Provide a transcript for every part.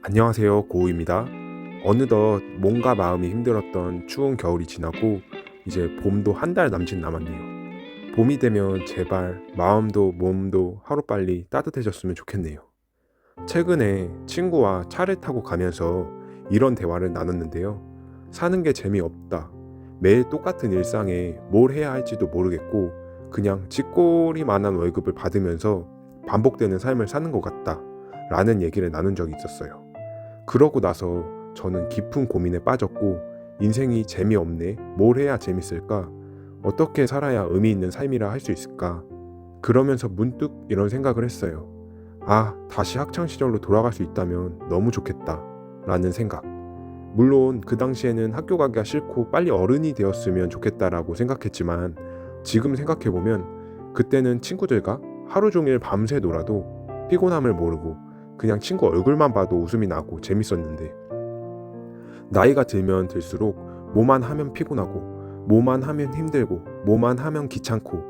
안녕하세요, 고우입니다. 어느덧 몸과 마음이 힘들었던 추운 겨울이 지나고 이제 봄도 한 달 남짓 남았네요. 봄이 되면 제발 마음도 몸도 하루빨리 따뜻해졌으면 좋겠네요. 최근에 친구와 차를 타고 가면서 이런 대화를 나눴는데요. 사는 게 재미없다. 매일 똑같은 일상에 뭘 해야 할지도 모르겠고 그냥 쥐꼬리만한 월급을 받으면서 반복되는 삶을 사는 것 같다. 라는 얘기를 나눈 적이 있었어요. 그러고 나서 저는 깊은 고민에 빠졌고 인생이 재미없네. 뭘 해야 재밌을까? 어떻게 살아야 의미 있는 삶이라 할 수 있을까? 그러면서 문득 이런 생각을 했어요. 아, 다시 학창 시절로 돌아갈 수 있다면 너무 좋겠다. 라는 생각. 물론 그 당시에는 학교 가기가 싫고 빨리 어른이 되었으면 좋겠다라고 생각했지만 지금 생각해보면 그때는 친구들과 하루 종일 밤새 놀아도 피곤함을 모르고 그냥 친구 얼굴만 봐도 웃음이 나고 재밌었는데 나이가 들면 들수록 뭐만 하면 피곤하고 뭐만 하면 힘들고 뭐만 하면 귀찮고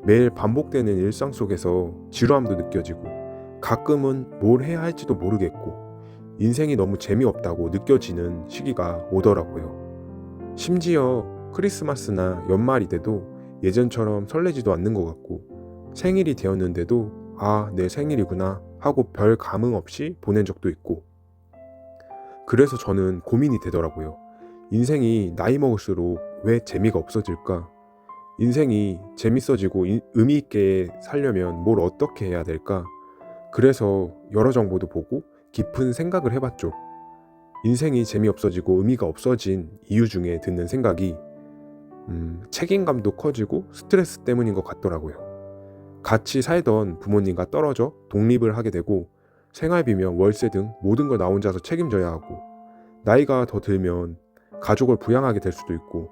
매일 반복되는 일상 속에서 지루함도 느껴지고 가끔은 뭘 해야 할지도 모르겠고 인생이 너무 재미없다고 느껴지는 시기가 오더라고요. 심지어 크리스마스나 연말이 돼도 예전처럼 설레지도 않는 것 같고 생일이 되었는데도 아, 내 생일이구나 하고 별 감흥 없이 보낸 적도 있고 그래서 저는 고민이 되더라고요. 인생이 나이 먹을수록 왜 재미가 없어질까? 인생이 재밌어지고 의미 있게 살려면 뭘 어떻게 해야 될까? 그래서 여러 정보도 보고 깊은 생각을 해봤죠. 인생이 재미없어지고 의미가 없어진 이유 중에 드는 생각이 책임감도 커지고 스트레스 때문인 것 같더라고요. 같이 살던 부모님과 떨어져 독립을 하게 되고 생활비며 월세 등 모든 걸 나 혼자서 책임져야 하고 나이가 더 들면 가족을 부양하게 될 수도 있고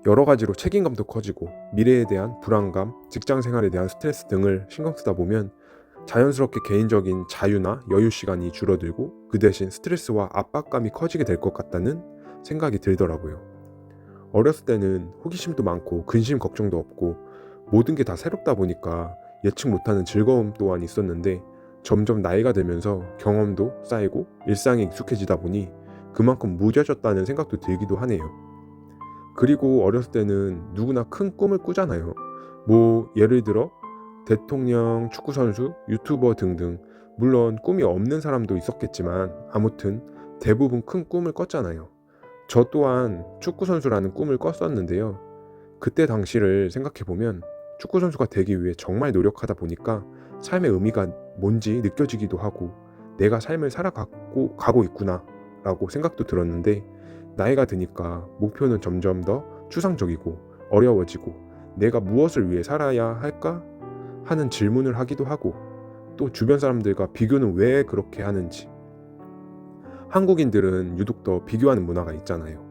여러 가지로 책임감도 커지고 미래에 대한 불안감, 직장 생활에 대한 스트레스 등을 신경 쓰다 보면 자연스럽게 개인적인 자유나 여유 시간이 줄어들고 그 대신 스트레스와 압박감이 커지게 될 것 같다는 생각이 들더라고요. 어렸을 때는 호기심도 많고 근심 걱정도 없고 모든 게 다 새롭다 보니까 예측 못하는 즐거움 또한 있었는데 점점 나이가 들면서 경험도 쌓이고 일상에 익숙해지다 보니 그만큼 무뎌졌다는 생각도 들기도 하네요. 그리고 어렸을 때는 누구나 큰 꿈을 꾸잖아요. 뭐 예를 들어 대통령, 축구선수, 유튜버 등등 물론 꿈이 없는 사람도 있었겠지만 아무튼 대부분 큰 꿈을 꿨잖아요. 저 또한 축구선수라는 꿈을 꿨었는데요. 그때 당시를 생각해보면 축구선수가 되기 위해 정말 노력하다 보니까 삶의 의미가 뭔지 느껴지기도 하고 내가 삶을 가고 있구나 라고 생각도 들었는데 나이가 드니까 목표는 점점 더 추상적이고 어려워지고 내가 무엇을 위해 살아야 할까 하는 질문을 하기도 하고 또 주변 사람들과 비교는 왜 그렇게 하는지 한국인들은 유독 더 비교하는 문화가 있잖아요.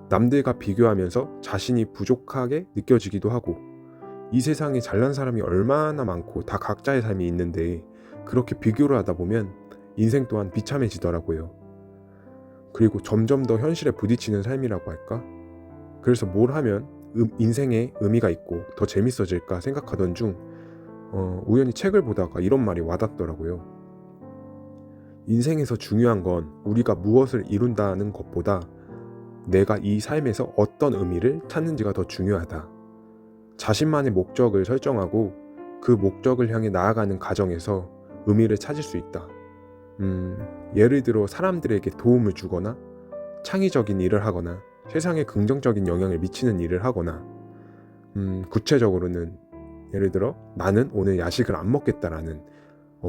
남들과 비교하면서 자신이 부족하게 느껴지기도 하고 이 세상에 잘난 사람이 얼마나 많고 다 각자의 삶이 있는데 그렇게 비교를 하다 보면 인생 또한 비참해지더라고요. 그리고 점점 더 현실에 부딪히는 삶이라고 할까? 그래서 뭘 하면 인생에 의미가 있고 더 재밌어질까 생각하던 중 우연히 책을 보다가 이런 말이 와닿더라고요. 인생에서 중요한 건 우리가 무엇을 이룬다는 것보다 내가 이 삶에서 어떤 의미를 찾는지가 더 중요하다. 자신만의 목적을 설정하고 그 목적을 향해 나아가는 과정에서 의미를 찾을 수 있다. 예를 들어 사람들에게 도움을 주거나 창의적인 일을 하거나 세상에 긍정적인 영향을 미치는 일을 하거나 구체적으로는 예를 들어 나는 오늘 야식을 안 먹겠다라는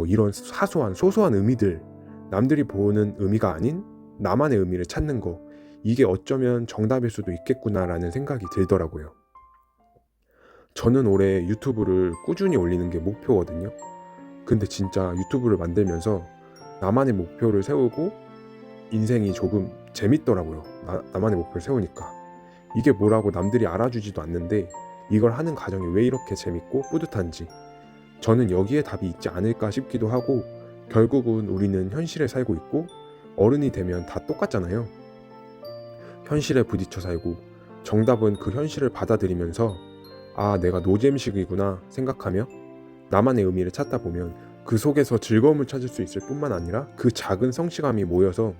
이런 소소한 의미들 남들이 보는 의미가 아닌 나만의 의미를 찾는 거 이게 어쩌면 정답일 수도 있겠구나라는 생각이 들더라고요. 저는 올해 유튜브를 꾸준히 올리는 게 목표거든요. 근데 진짜 유튜브를 만들면서 나만의 목표를 세우고 인생이 조금 재밌더라고요. 나만의 목표를 세우니까. 이게 뭐라고 남들이 알아주지도 않는데 이걸 하는 과정이 왜 이렇게 재밌고 뿌듯한지 저는 여기에 답이 있지 않을까 싶기도 하고 결국은 우리는 현실에 살고 있고 어른이 되면 다 똑같잖아요. 현실에 부딪혀 살고 정답은 그 현실을 받아들이면서 아, 내가 노잼식이구나 생각하며 나만의 의미를 찾다 보면 그 속에서 즐거움을 찾을 수 있을 뿐만 아니라 그 작은 성취감이 모여서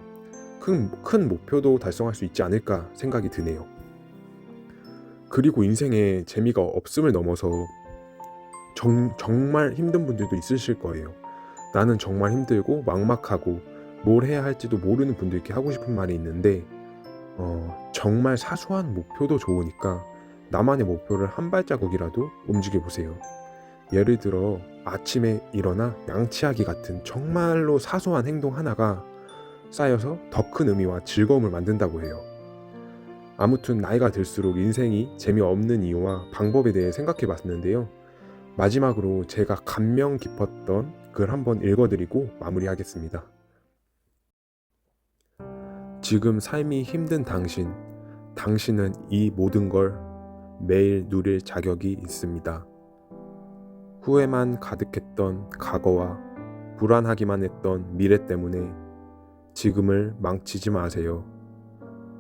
큰 목표도 달성할 수 있지 않을까 생각이 드네요. 그리고 인생에 재미가 없음을 넘어서 정말 힘든 분들도 있으실 거예요. 나는 정말 힘들고 막막하고 뭘 해야 할지도 모르는 분들께 하고 싶은 말이 있는데 정말 사소한 목표도 좋으니까 나만의 목표를 한 발자국이라도 움직여 보세요. 예를 들어 아침에 일어나 양치하기 같은 정말로 사소한 행동 하나가 쌓여서 더 큰 의미와 즐거움을 만든다고 해요. 아무튼 나이가 들수록 인생이 재미없는 이유와 방법에 대해 생각해 봤는데요. 마지막으로 제가 감명 깊었던 글 한번 읽어드리고 마무리하겠습니다. 지금 삶이 힘든 당신은 이 모든 걸 매일 누릴 자격이 있습니다. 후회만 가득했던 과거와 불안하기만 했던 미래 때문에 지금을 망치지 마세요.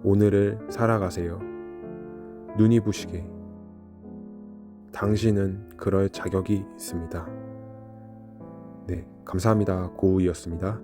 오늘을 살아가세요. 눈이 부시게. 당신은 그럴 자격이 있습니다. 네, 감사합니다. 고우이였습니다.